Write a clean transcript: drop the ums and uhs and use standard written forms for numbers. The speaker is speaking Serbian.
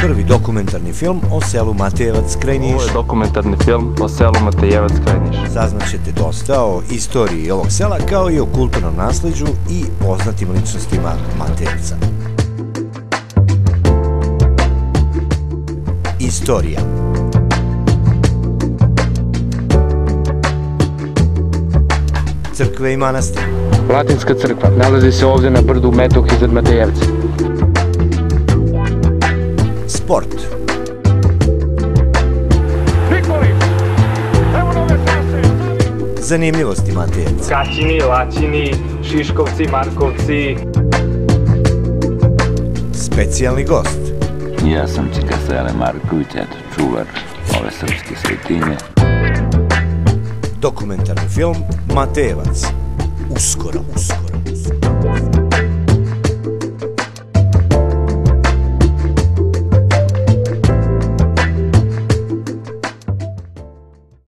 Prvi dokumentarni film o selu Matejevac kraj Niša. Ovo je dokumentarni film o selu Matejevac kraj Niša. Saznaćete dosta o istoriji ovog sela, kao i o kulturnom nasleđu i poznatim ličnostima Matejevca. Istorija. Crkve i manastir. Latinska crkva nalazi se ovdje na brdu Metok iznad Matejevca. Sport. Nikolic, evo nove šanse. Zanimljivosti Matejevca. Kaćini, Laćini, Šiškovci, Markovci. Specijalni gost. Ja sam Čika Marković, čuvar ove srpske svetinje. Dokumentarni film Matejevac. Uskoro.